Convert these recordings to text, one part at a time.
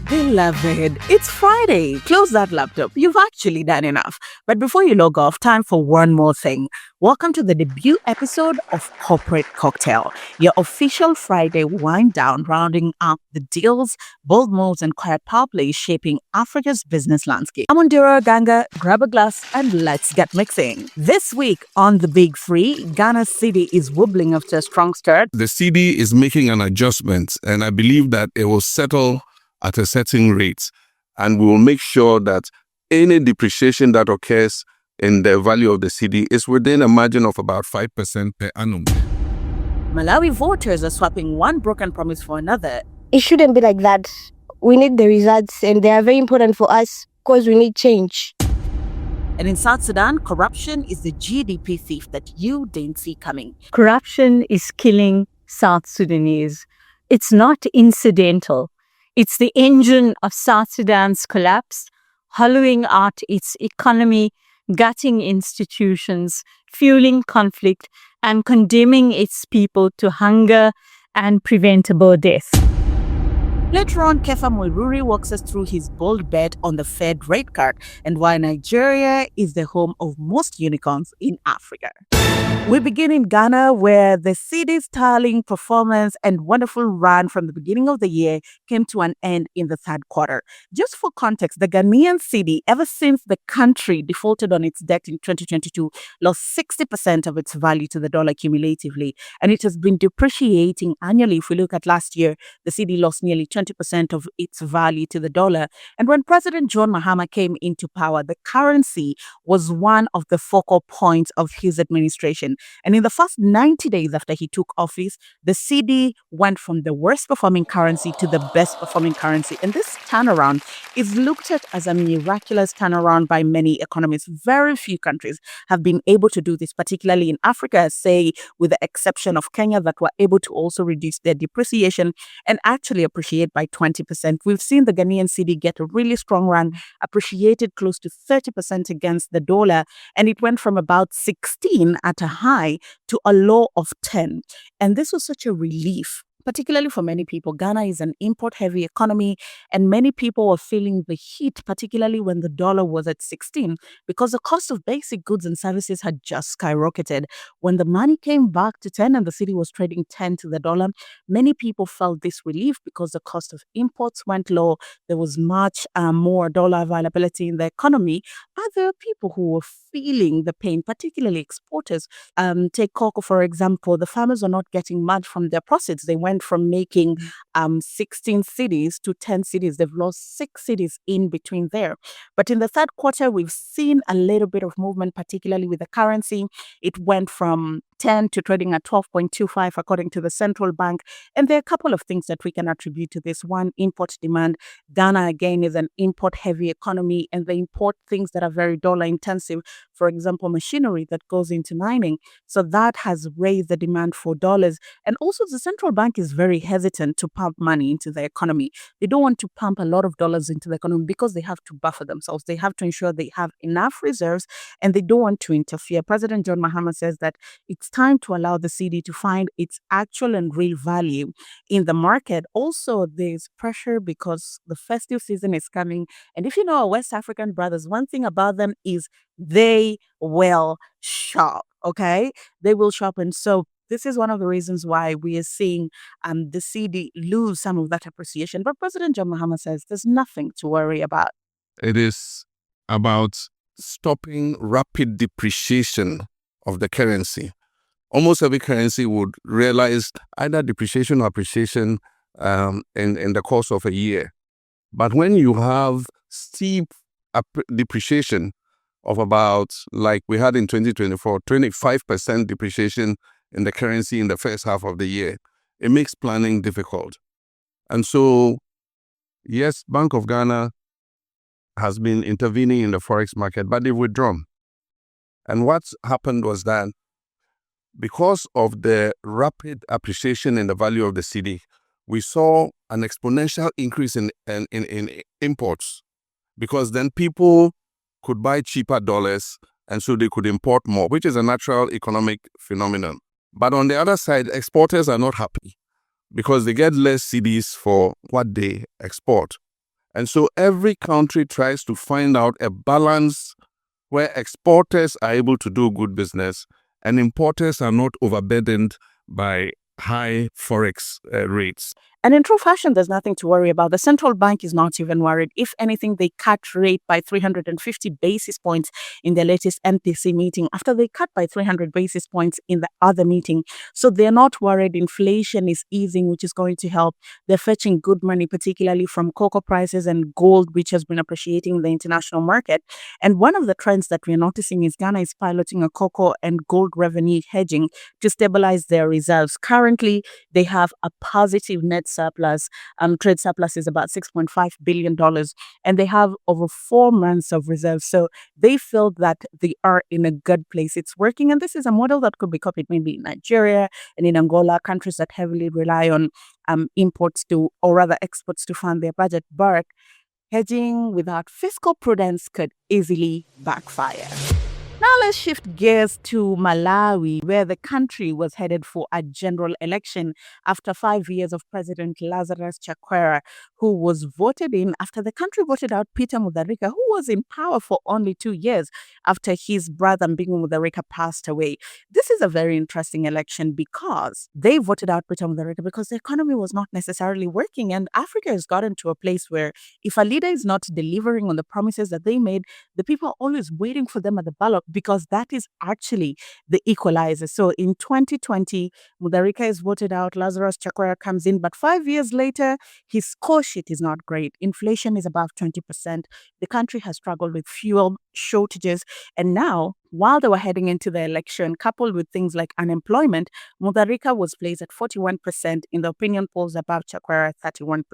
Beloved, it's Friday. Close that laptop. You've actually done enough. But before you log off, time for one more thing. Welcome to the debut episode of Corporate Cocktail, your official Friday wind down, rounding up the deals, bold moves, and quiet power plays shaping Africa's business landscape. I'm Ondira Ganga. Grab a glass and let's get mixing. This week on the Big Three, Ghana's city is wobbling after a strong start. The CD is making an adjustment, and I believe that it will settle at a certain rate, and we will make sure that any depreciation that occurs in the value of the CD is within a margin of about 5% per annum. Malawi voters are swapping one broken promise for another. It shouldn't be like that. We need the results, and they are very important for us because we need change. And in South Sudan, corruption is the GDP thief that you didn't see coming. Corruption is killing South Sudanese. It's not incidental. It's the engine of South Sudan's collapse, hollowing out its economy, gutting institutions, fueling conflict, and condemning its people to hunger and preventable death. Later on, Kefa Mwiruri walks us through his bold bet on the Fed rate cut and why Nigeria is the home of most unicorns in Africa. We begin in Ghana, where the city's sterling performance and wonderful run from the beginning of the year came to an end in the third quarter. Just for context, the Ghanaian cedi, ever since the country defaulted on its debt in 2022, lost 60% of its value to the dollar cumulatively, and it has been depreciating annually. If we look at last year, the cedi lost nearly 20% of its value to the dollar. And when President John Mahama came into power, the currency was one of the focal points of his administration. And in the first 90 days after he took office, the cedi went from the worst performing currency to the best performing currency. And this turnaround is looked at as a miraculous turnaround by many economists. Very few countries have been able to do this, particularly in Africa, say, with the exception of Kenya, that were able to also reduce their depreciation and actually appreciate by 20%. We've seen the Ghanaian cedi get a really strong run, appreciated close to 30% against the dollar, and it went from about 16 at a high to a low of 10. And this was such a relief, particularly for many people. Ghana is an import-heavy economy, and many people were feeling the heat, particularly when the dollar was at 16, because the cost of basic goods and services had just skyrocketed. When the money came back to 10 and the city was trading 10 to the dollar, many people felt this relief because the cost of imports went low. There was much more dollar availability in the economy. Other people who were feeling the pain, particularly exporters, take cocoa, for example. The farmers are not getting much from their profits. They went from making 16 cities to 10 cities. They've lost 6 cities in between there. But in the third quarter, we've seen a little bit of movement, particularly with the currency. It went from 10 to trading at 12.25 according to the central bank. And there are a couple of things that we can attribute to this. One, import demand. Ghana, again, is an import-heavy economy, and they import things that are very dollar-intensive. For example, machinery that goes into mining. So that has raised the demand for dollars. And also, the central bank is very hesitant to pump money into the economy. They don't want to pump a lot of dollars into the economy because they have to buffer themselves. They have to ensure they have enough reserves, and they don't want to interfere. President John Mahama says that it's time to allow the cedi to find its actual and real value in the market. Also, there's pressure because the festive season is coming. And if you know our West African brothers, one thing about them is they will shop, okay? They will shop. And so this is one of the reasons why we are seeing the cedi lose some of that appreciation. But President John Mahama says there's nothing to worry about. It is about stopping rapid depreciation of the currency. Almost every currency would realize either depreciation or appreciation in the course of a year. But when you have steep depreciation of about, like we had in 2024, 25% depreciation in the currency in the first half of the year, it makes planning difficult. And so, yes, Bank of Ghana has been intervening in the forex market, but they've withdrawn. And what's happened was that because of the rapid appreciation in the value of the cedi, we saw an exponential increase in imports, because then people could buy cheaper dollars and so they could import more, which is a natural economic phenomenon. But on the other side, exporters are not happy because they get less cedis for what they export. And so every country tries to find out a balance where exporters are able to do good business and importers are not overburdened by high forex rates. And in true fashion, there's nothing to worry about. The central bank is not even worried. If anything, they cut rate by 350 basis points in their latest MPC meeting after they cut by 300 basis points in the other meeting. So they're not worried. Inflation is easing, which is going to help. They're fetching good money, particularly from cocoa prices and gold, which has been appreciating in the international market. And one of the trends that we're noticing is Ghana is piloting a cocoa and gold revenue hedging to stabilize their reserves. Currently, they have a positive net surplus. Trade surplus is about $6.5 billion, and they have over 4 months of reserves. So they feel that they are in a good place. It's working, and this is a model that could be copied maybe in Nigeria and in Angola, countries that heavily rely on imports to, or rather exports to fund their budget. But hedging without fiscal prudence could easily backfire. Now let's shift gears to Malawi, where the country was headed for a general election after 5 years of President Lazarus Chakwera, who was voted in after the country voted out Peter Mutharika, who was in power for only 2 years after his brother Mbingu Mutharika passed away. This is a very interesting election because they voted out Peter Mutharika because the economy was not necessarily working, and Africa has gotten to a place where if a leader is not delivering on the promises that they made, the people are always waiting for them at the ballot because that is actually the equalizer. So in 2020, Mutharika is voted out, Lazarus Chakwera comes in, but 5 years later, his score sheet is not great. Inflation is above 20%. The country has struggled with fuel shortages. And now, while they were heading into the election, coupled with things like unemployment, Mutharika was placed at 41% in the opinion polls, above Chakwera at 31%.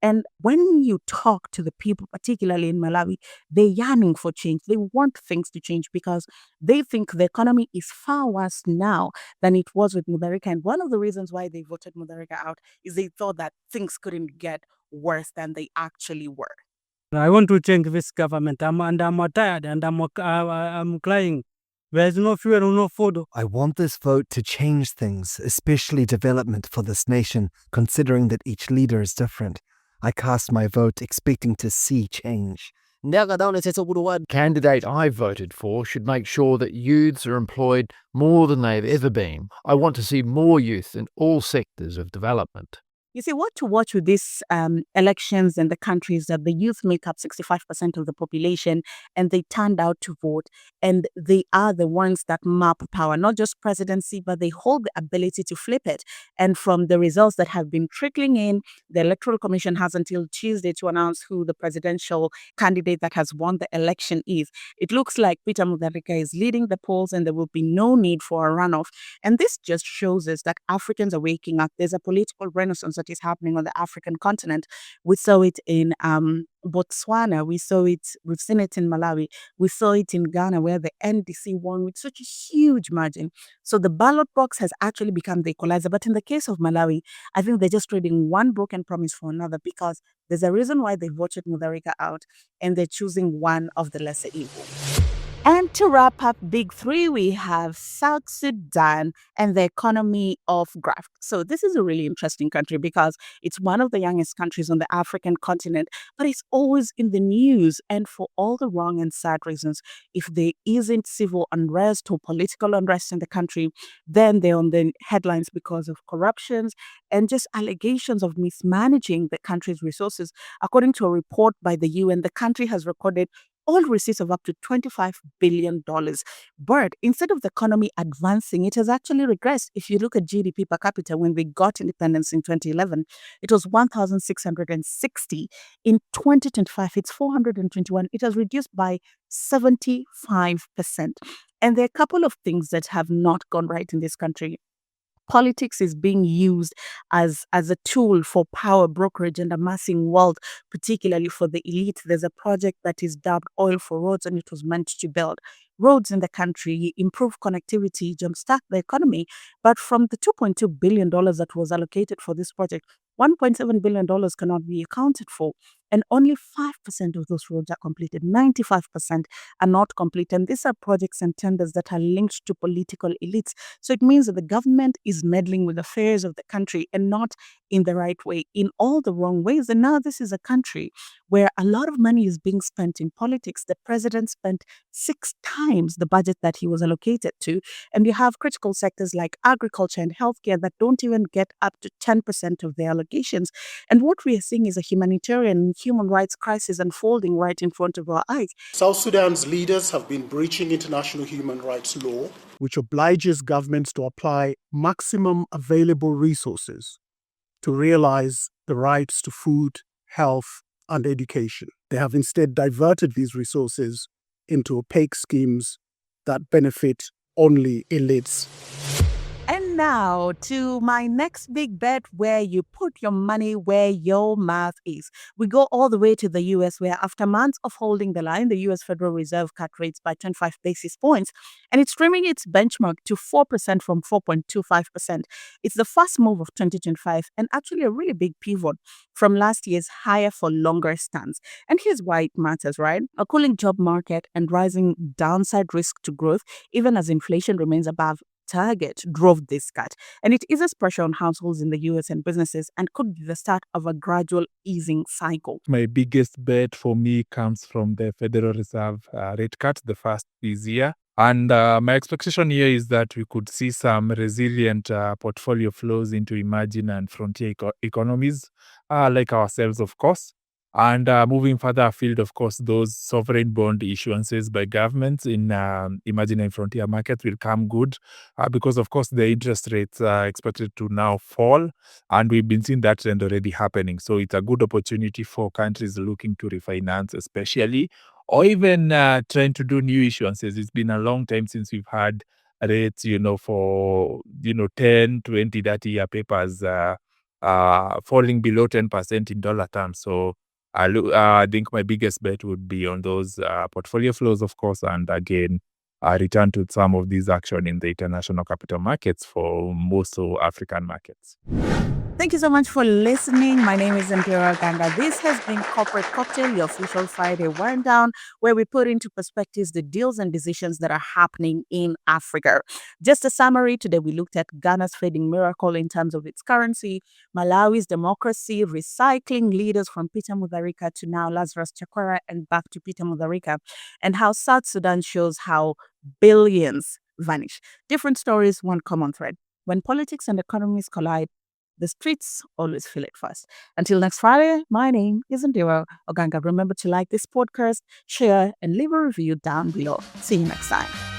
And when you talk to the people, particularly in Malawi, they're yearning for change. They want things to change because they think the economy is far worse now than it was with Mutharika. And one of the reasons why they voted Mutharika out is they thought that things couldn't get worse than they actually were. I want to change this government. I'm tired and I'm crying. There's no fuel, no food. I want this vote to change things, especially development for this nation, considering that each leader is different. I cast my vote expecting to see change. The candidate I voted for should make sure that youths are employed more than they've ever been. I want to see more youth in all sectors of development. You see, what to watch with these elections in the country is that the youth make up 65% of the population and they turned out to vote. And they are the ones that map power, not just presidency, but they hold the ability to flip it. And from the results that have been trickling in, the Electoral Commission has until Tuesday to announce who the presidential candidate that has won the election is. It looks like Peter Mutharika is leading the polls and there will be no need for a runoff. And this just shows us that Africans are waking up. There's a political renaissance that is happening on the African continent. We saw it in Botswana. We've seen it in Malawi. We saw it in Ghana, where the NDC won with such a huge margin. So the ballot box has actually become the equalizer. But in the case of Malawi, I think they're just trading one broken promise for another because there's a reason why they voted Mutharika out and they're choosing one of the lesser evils. And to wrap up Big Three, we have South Sudan and the economy of graft. So this is a really interesting country because it's one of the youngest countries on the African continent, but it's always in the news and for all the wrong and sad reasons. If there isn't civil unrest or political unrest in the country, then they're on the headlines because of corruptions and just allegations of mismanaging the country's resources. According to a report by the UN, the country has recorded all receipts of up to $25 billion. But instead of the economy advancing, it has actually regressed. If you look at GDP per capita, when we got independence in 2011, it was 1,660. In 2025, it's 421. It has reduced by 75%. And there are a couple of things that have not gone right in this country. Politics is being used as a tool for power brokerage and amassing wealth, particularly for the elite. There's a project that is dubbed Oil for Roads, and it was meant to build roads in the country, improve connectivity, jumpstart the economy. But from the $2.2 billion that was allocated for this project, $1.7 billion cannot be accounted for. And only 5% of those roads are completed. 95% are not complete. And these are projects and tenders that are linked to political elites. So it means that the government is meddling with affairs of the country and not in the right way, in all the wrong ways. And now this is a country where a lot of money is being spent in politics. The president spent 6 times the budget that he was allocated to. And you have critical sectors like agriculture and healthcare that don't even get up to 10% of their allocations. And what we are seeing is a humanitarian human rights crisis unfolding right in front of our eyes. South Sudan's leaders have been breaching international human rights law, which obliges governments to apply maximum available resources to realize the rights to food, health, and education. They have instead diverted these resources into opaque schemes that benefit only elites. And now to my next big bet, where you put your money where your mouth is. We go all the way to the US, where after months of holding the line, the US Federal Reserve cut rates by 25 basis points, and it's trimming its benchmark to 4% from 4.25%. It's the first move of 2025 and actually a really big pivot from last year's higher for longer stance. And here's why it matters, right? A cooling job market and rising downside risk to growth, even as inflation remains above target, drove this cut. And it eases pressure on households in the US and businesses and could be the start of a gradual easing cycle. My biggest bet for me comes from the Federal Reserve rate cut, the first this year. And my expectation here is that we could see some resilient portfolio flows into emerging and frontier economies, like ourselves, of course. And moving further afield, of course, those sovereign bond issuances by governments in emerging and frontier markets will come good because, of course, the interest rates are expected to now fall. And we've been seeing that trend already happening. So it's a good opportunity for countries looking to refinance, especially, or even trying to do new issuances. It's been a long time since we've had rates, for, 10, 20, 30-year papers falling below 10% in dollar terms. So I think my biggest bet would be on those portfolio flows, of course, and again, return to some of these action in the international capital markets for most of African markets. Thank you so much for listening. My name is Indira Ganga. This has been Corporate Cocktail, your official Friday wind down, where we put into perspectives the deals and decisions that are happening in Africa. Just a summary, today we looked at Ghana's fading miracle in terms of its currency, Malawi's democracy, recycling leaders from Peter Mutharika to now Lazarus Chakwera and back to Peter Mutharika, and how South Sudan shows how billions vanish. Different stories, one common thread. When politics and economies collide, the streets always feel it first. Until next Friday, my name is Indira Oganga. Remember to like this podcast, share, and leave a review down below. See you next time.